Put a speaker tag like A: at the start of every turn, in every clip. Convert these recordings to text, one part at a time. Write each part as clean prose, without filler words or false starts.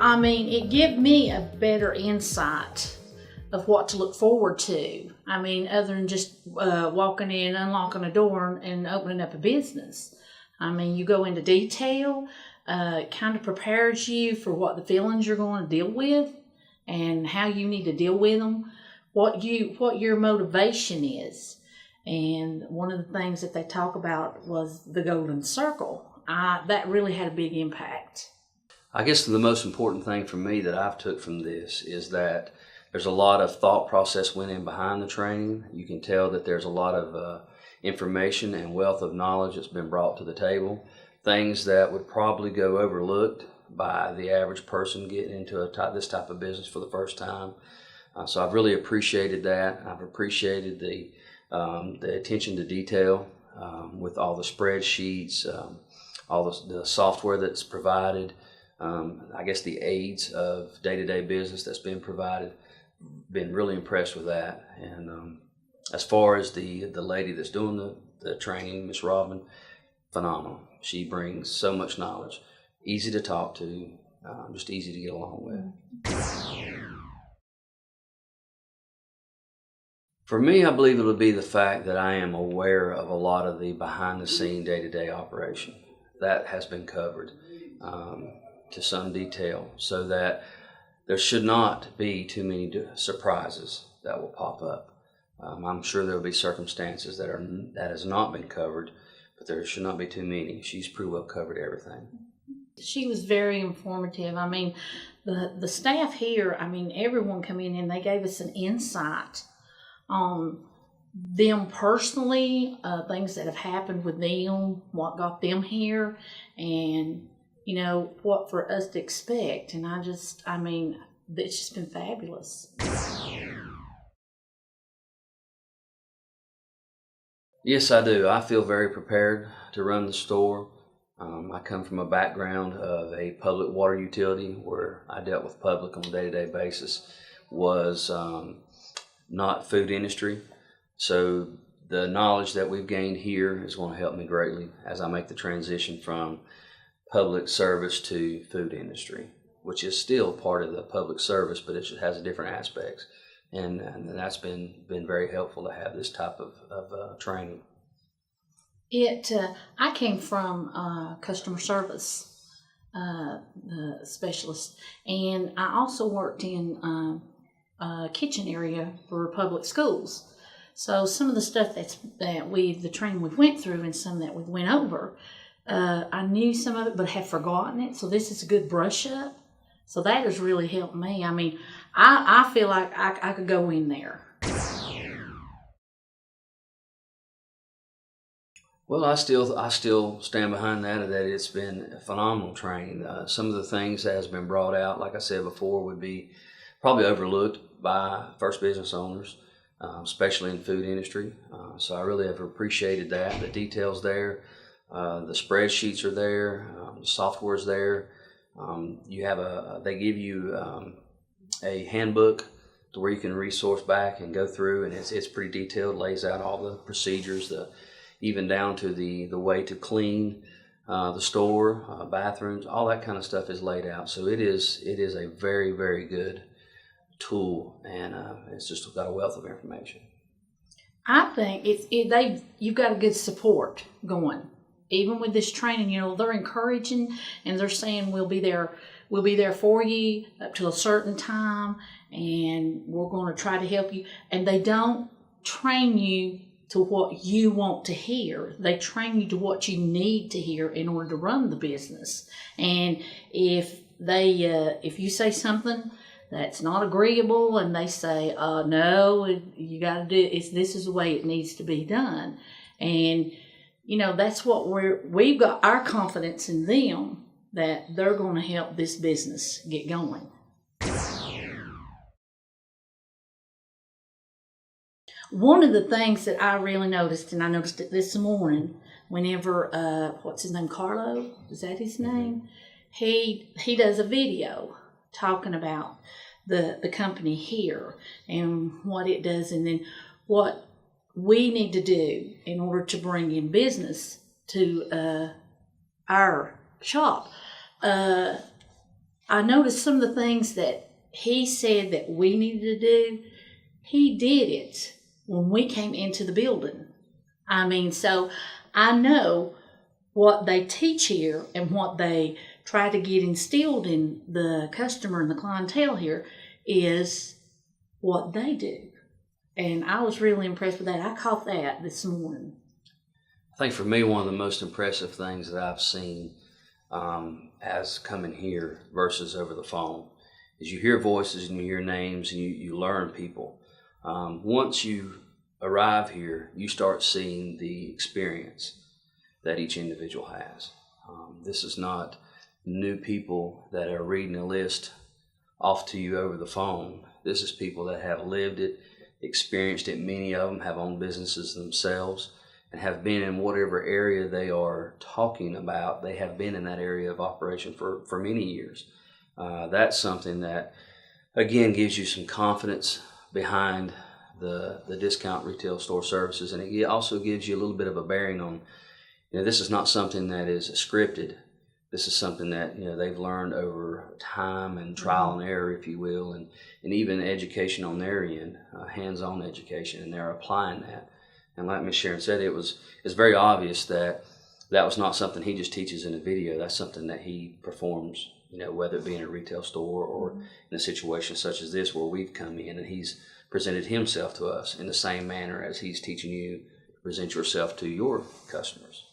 A: I mean, it gave me a better insight of what to look forward to. I mean, other than just walking in, unlocking a door, and opening up a business. I mean, you go into detail. It kind of prepares you for what the feelings you're going to deal with and how you need to deal with them, what your motivation is. And one of the things that they talk about was the golden circle. That really had a big impact.
B: I guess the most important thing for me that I've took from this is that there's a lot of thought process went in behind the training. You can tell that there's a lot of information and wealth of knowledge that's been brought to the table. Things that would probably go overlooked by the average person getting into this type of business for the first time. So I've really appreciated that. I've appreciated the attention to detail with all the spreadsheets, all the software that's provided. I guess the aids of day-to-day business that's been provided. Been really impressed with that. And as far as the lady that's doing the training, Miss Robin, phenomenal. She brings so much knowledge, easy to talk to, just easy to get along with. For me, I believe it'll be the fact that I am aware of a lot of the behind-the-scene day-to-day operation. That has been covered to some detail, so that there should not be too many surprises that will pop up. I'm sure there will be circumstances that has not been covered, but there should not be too many. She's pretty well covered everything.
A: She was very informative. I mean, the staff here, I mean, everyone come in and they gave us an insight on them personally, things that have happened with them, what got them here, and you know, what for us to expect. And I mean, it's just been fabulous.
B: Yes, I do. I feel very prepared to run the store. I come from a background of a public water utility where I dealt with public on a day-to-day basis, was not food industry. So the knowledge that we've gained here is going to help me greatly as I make the transition from public service to food industry, which is still part of the public service, but it has different aspects. And that's been very helpful to have this type of training.
A: I came from customer service specialist, and I also worked in a kitchen area for public schools. So some of the stuff the training we went through and some that we went over, I knew some of it but have forgotten it. So this is a good brush up. So that has really helped me. I mean, I feel like I could go in there.
B: Well, I still stand behind that it's been a phenomenal training. Some of the things that has been brought out, like I said before, would be probably overlooked by first business owners, especially in the food industry. So I really have appreciated that. The details there, the spreadsheets are there, the software's there. They give you a handbook to where you can resource back and go through, and it's pretty detailed, lays out all the procedures, even down to the way to clean the store, bathrooms, all that kind of stuff is laid out. So it is a very, very good tool, and it's just got a wealth of information.
A: I think you've got a good support going. Even with this training, you know, they're encouraging and they're saying we'll be there for you up to a certain time, and we're going to try to help you. And they don't train you to what you want to hear. They train you to what you need to hear in order to run the business. And if you say something that's not agreeable and they say, no, you got to do it, this is the way it needs to be done. And you know, that's what we've got our confidence in them that they're going to help this business get going. One of the things that I really noticed, and I noticed it this morning, whenever, what's his name, Carlo? Is that his name? He does a video talking about the company here and what it does, and then what we need to do in order to bring in business to our shop. I I noticed some of the things that he said that we needed to do, he did it when we came into the building. I mean, so I know what they teach here and what they try to get instilled in the customer and the clientele here is what they do. And I was really impressed with that. I caught that this morning.
B: I think for me, one of the most impressive things that I've seen as coming here versus over the phone is you hear voices and you hear names and you learn people. Once you arrive here, you start seeing the experience that each individual has. This is not new people that are reading a list off to you over the phone. This is people that have lived it, experienced it. Many of them have owned businesses themselves and have been in whatever area they are talking about. They have been in that area of operation for many years. That's something that, again, gives you some confidence behind the discount retail store services, and it also gives you a little bit of a bearing on, this is not something that is scripted. This is something that they've learned over time and trial and error, if you will, and even education on their end, hands-on education, and they're applying that. And like Ms. Sharon said, it's very obvious that was not something he just teaches in a video. That's something that he performs, whether it be in a retail store or in a situation such as this where we've come in and he's presented himself to us in the same manner as he's teaching you to present yourself to your customers.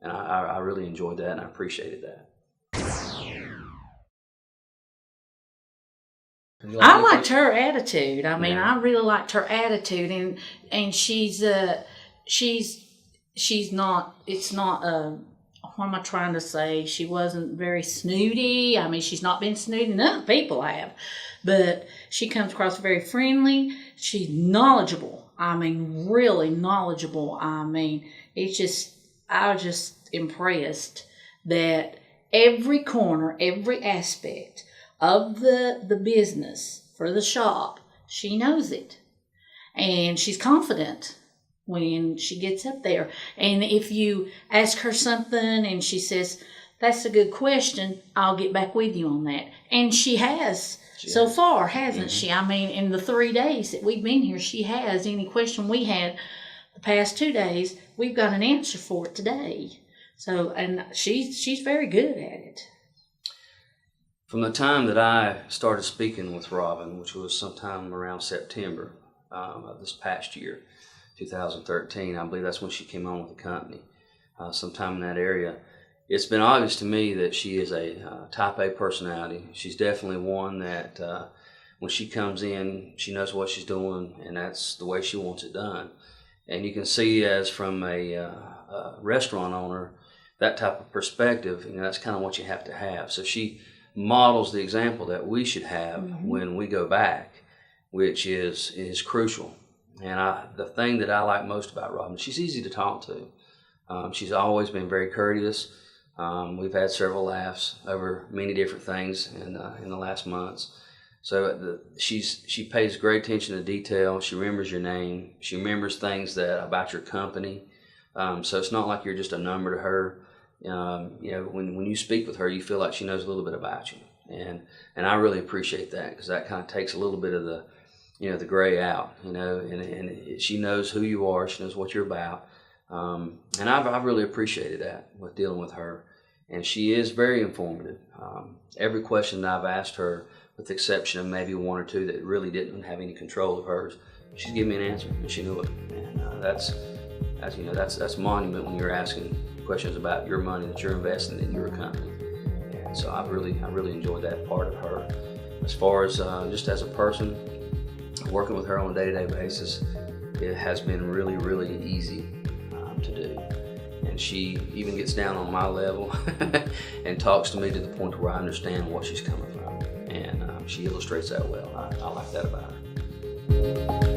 B: And I really enjoyed that and I appreciated that.
A: I liked her attitude. I mean, I really liked her attitude, and she's not. It's not. What am I trying to say? She wasn't very snooty. I mean, she's not been snooty. None of the people have, but she comes across very friendly. She's knowledgeable. I mean, really knowledgeable. I mean, I was just impressed that every corner, every aspect of the business for the shop, she knows it. And she's confident when she gets up there. And if you ask her something and she says, "That's a good question, I'll get back with you on that." And she has so far, hasn't she? I mean, in the 3 days that we've been here, she has. Any question we had the past 2 days, we've got an answer for it today. So, and she's very good at it.
B: From the time that I started speaking with Robin, which was sometime around September of this past year, 2013, I believe that's when she came on with the company, sometime in that area, it's been obvious to me that she is a type A personality. She's definitely one that when she comes in, she knows what she's doing, and that's the way she wants it done. And you can see, as from a restaurant owner, that type of perspective, that's kind of what you have to have. So she models the example that we should have when we go back, which is crucial. And the thing that I like most about Robin, she's easy to talk to. She's always been very courteous. We've had several laughs over many different things in the last months. So she pays great attention to detail. She remembers your name. She remembers things about your company. So it's not like you're just a number to her. When you speak with her, you feel like she knows a little bit about you, and I really appreciate that, because that kind of takes a little bit of the gray out, and she knows who you are, she knows what you're about, and I've really appreciated that with dealing with her, and she is very informative. Every question that I've asked her, with the exception of maybe one or two that really didn't have any control of hers, she'd give me an answer, and she knew it, and that's monument when you're asking questions about your money that you're investing in your company. And so I really enjoyed that part of her. As far as just as a person, working with her on a day-to-day basis, it has been really, really easy to do. And she even gets down on my level and talks to me to the point where I understand what she's coming from. And she illustrates that well. I like that about her.